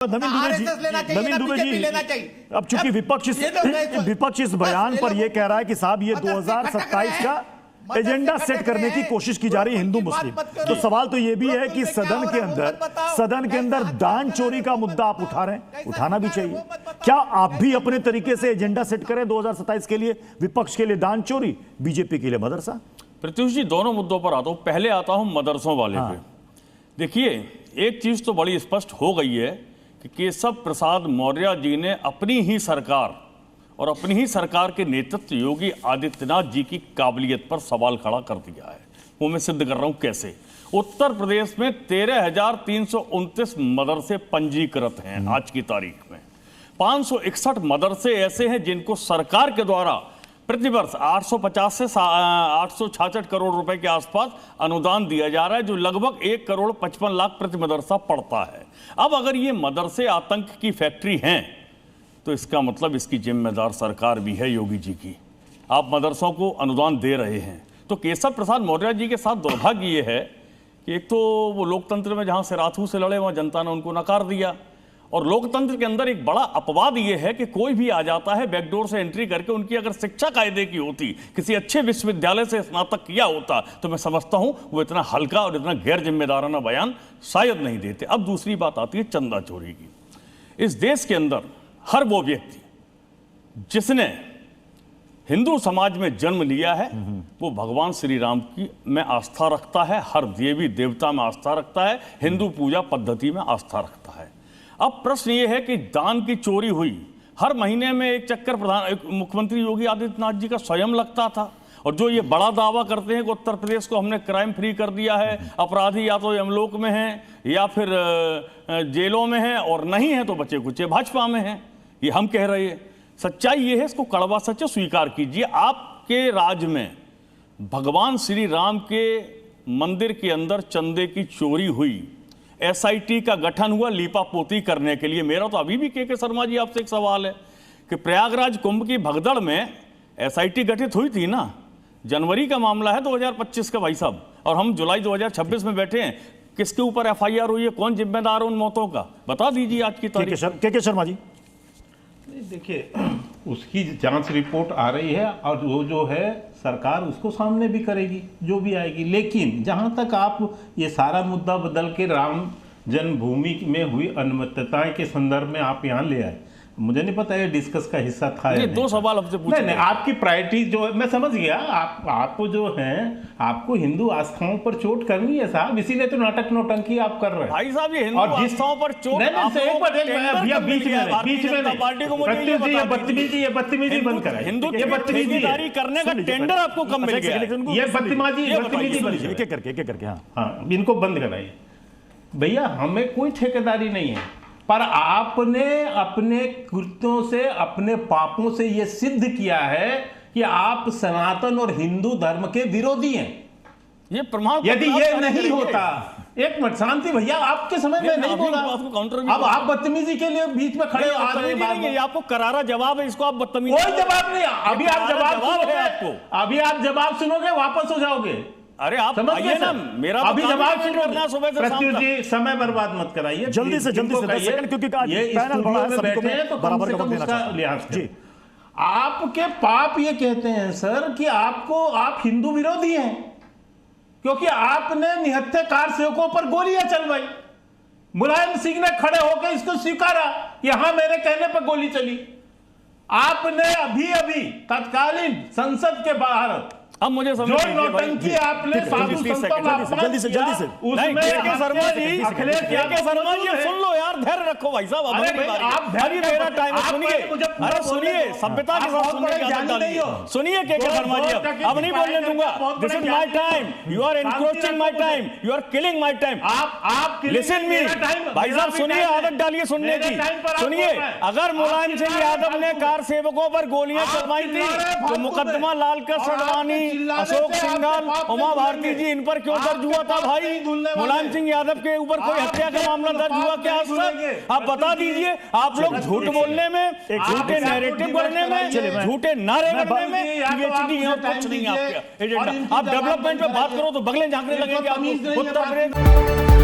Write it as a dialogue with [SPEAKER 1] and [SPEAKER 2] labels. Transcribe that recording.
[SPEAKER 1] नवीन दुबे जी, अब चूंकि विपक्ष इस बयान पर यह कह रहा है कि साहब ये 2027 का एजेंडा सेट करने की कोशिश की जा रही है हिंदू मुस्लिम, तो सवाल तो यह भी है कि सदन के अंदर दान चोरी का मुद्दा आप उठा रहे हैं, उठाना भी चाहिए। क्या आप भी अपने तरीके से एजेंडा सेट करें 2027 के लिए? विपक्ष के लिए दान चोरी, बीजेपी के लिए मदरसा।
[SPEAKER 2] प्रत्युष जी, दोनों मुद्दों पर आता हूं। पहले आता हूं मदरसों वाले पे। देखिए, एक चीज तो बड़ी स्पष्ट हो गई है कि केशव प्रसाद मौर्य जी ने अपनी ही सरकार और अपनी ही सरकार के नेतृत्व योगी आदित्यनाथ जी की काबिलियत पर सवाल खड़ा कर दिया है। वो मैं सिद्ध कर रहा हूं कैसे। उत्तर प्रदेश में 13,329 मदरसे पंजीकृत हैं आज की तारीख में। 561 मदरसे ऐसे हैं जिनको सरकार के द्वारा प्रतिवर्ष 850 से 866 करोड़ रुपए के आसपास अनुदान दिया जा रहा है, जो लगभग 1,55,00,000 प्रति मदरसा पड़ता है। अब अगर ये मदरसे आतंक की फैक्ट्री हैं तो इसका मतलब इसकी जिम्मेदार सरकार भी है योगी जी की। आप मदरसों को अनुदान दे रहे हैं तो केशव प्रसाद मौर्य जी के साथ दुर्भाग्य ये है कि एक तो वो लोकतंत्र में जहां से राथू से लड़े वहां जनता ने उनको नकार दिया, और लोकतंत्र के अंदर एक बड़ा अपवाद ये है कि कोई भी आ जाता है बैकडोर से एंट्री करके। उनकी अगर शिक्षा कायदे की होती, किसी अच्छे विश्वविद्यालय से स्नातक किया होता, तो मैं समझता हूं वो इतना हल्का और इतना गैर जिम्मेदाराना बयान शायद नहीं देते। अब दूसरी बात आती है चंदा चोरी की। इस देश के अंदर हर वो व्यक्ति जिसने हिंदू समाज में जन्म लिया है वो भगवान श्री राम की में आस्था रखता है, हर देवी देवता में आस्था रखता है, हिंदू पूजा पद्धति में आस्था रखता है। अब प्रश्न ये है कि दान की चोरी हुई, हर महीने में एक चक्कर मुख्यमंत्री योगी आदित्यनाथ जी का स्वयं लगता था, और जो ये बड़ा दावा करते हैं कि उत्तर प्रदेश को हमने क्राइम फ्री कर दिया है, अपराधी या तो यमलोक में हैं या फिर जेलों में हैं, और नहीं है तो बचे कुचे भाजपा में हैं, ये हम कह रहे हैं। सच्चाई ये है, इसको कड़वा सच स्वीकार कीजिए। आपके राज्य में भगवान श्री राम के मंदिर के अंदर चंदे की चोरी हुई, एसआईटी का गठन हुआ लीपापोती करने के लिए। मेरा तो अभी भी के शर्मा जी आपसे एक सवाल है कि प्रयागराज कुंभ की भगदड़ में एसआईटी गठित हुई थी ना, जनवरी का मामला है 2025 का भाई साहब, और हम जुलाई 2026 में बैठे हैं। किसके ऊपर एफआईआर हुई है, कौन जिम्मेदार है उन मौतों का, बता दीजिए आज की तारीख।
[SPEAKER 1] के शर्मा जी,
[SPEAKER 3] देखिए, उसकी जांच रिपोर्ट आ रही है और वो जो है सरकार उसको सामने भी करेगी जो भी आएगी। लेकिन जहां तक आप ये सारा मुद्दा बदल के राम जन्मभूमि में हुई अनियमितताएं के संदर्भ में आप यहाँ ले आए, मुझे नहीं पता ये डिस्कस का हिस्सा था।
[SPEAKER 2] ये दो सवाल आपसे पूछे।
[SPEAKER 3] नहीं, आपकी प्रायोरिटी जो है मैं समझ गया। आपको जो है आपको हिंदू आस्थाओं पर चोट करनी है साहब, इसीलिए तो नाटक नौटंकी आप कर रहे हैं
[SPEAKER 2] भाई साहब। ये हिंदू आस्थाओं पर चोट
[SPEAKER 3] बदतमीजी बंद कराइए।
[SPEAKER 2] हिंदू बदतमीजी करने का टेंडर आपको कम मिल गया,
[SPEAKER 3] ये बदतमीजी
[SPEAKER 1] करके
[SPEAKER 3] हाँ, इनको बंद कराइए भैया। हमें कोई ठेकेदारी नहीं है, पर आपने अपने कृत्यों से, अपने पापों से यह सिद्ध किया है कि आप सनातन और हिंदू धर्म के विरोधी हैं।
[SPEAKER 2] ये प्रमाण,
[SPEAKER 3] यदि ये नहीं होता, एक मिनट शांति भैया, आपके समय में नहीं बोला, अब आप बदतमीजी के लिए बीच में खड़े आ रहे हैं।
[SPEAKER 2] आपको करारा जवाब है, इसको आप बदतमीजी।
[SPEAKER 3] कोई जवाब नहीं, अभी आप जवाब सुनोगे, आपको अभी आप जवाब सुनोगे वापस हो जाओगे।
[SPEAKER 2] अरे आप आइए ना, मेरा
[SPEAKER 3] अभी जवाब
[SPEAKER 2] करना सुबह से शाम तक।
[SPEAKER 3] समय बर्बाद मत कराइए,
[SPEAKER 1] जल्दी से 10 सेकंड, क्योंकि
[SPEAKER 3] ये पैनल बड़ा है, बैठे हैं तो बराबर का उसका लिहाज करें। आपके पाप ये कहते हैं सर कि आप हिंदू विरोधी हैं, क्योंकि आपने निहत्थे कार सेवकों पर गोलियां चलवाई। मुलायम सिंह ने खड़े होकर इसको स्वीकारा, यहां मेरे कहने पर गोली चली। आपने अभी तत्कालीन संसद के बाहर
[SPEAKER 2] अब मुझे
[SPEAKER 3] जो नौटंकी आपने साधु संतों का
[SPEAKER 1] जल्दी से
[SPEAKER 2] उसमें के शर्मा जी सुन लो यार, धैर्य रखो भाई साहब। अभी मेरा टाइम है, सुनिए, सुनिए, सभ्यता के साथ सुनिए के शर्मा जी, अब नहीं बोलने दूंगा। This is my time, you are encroaching my time, you are killing my time. आप लिसन मी भाई साहब, सुनिए, आदत डालिए सुनने की। सुनिए, अगर मुलायम सिंह यादव ने कार सेवकों पर गोलियां चलवाई थी तो मुकदमा लालकृष्ण अडवाणी, अशोक सिंघाल, उमा भारती जी, इन पर क्यों दर्ज हुआ था भाई? मुलायम सिंह यादव के ऊपर कोई हत्या का मामला दर्ज हुआ क्या आज तक? आप बता दीजिए। आप लोग झूठ बोलने में, झूठे नैरेटिव करने में, झूठे नारे करने में पीएचडी है और कुछ नहीं आपका एजेंडा। आप डेवलपमेंट पे बात करो तो बगले झांकने लगेंगे आप। उत्तर प्रदेश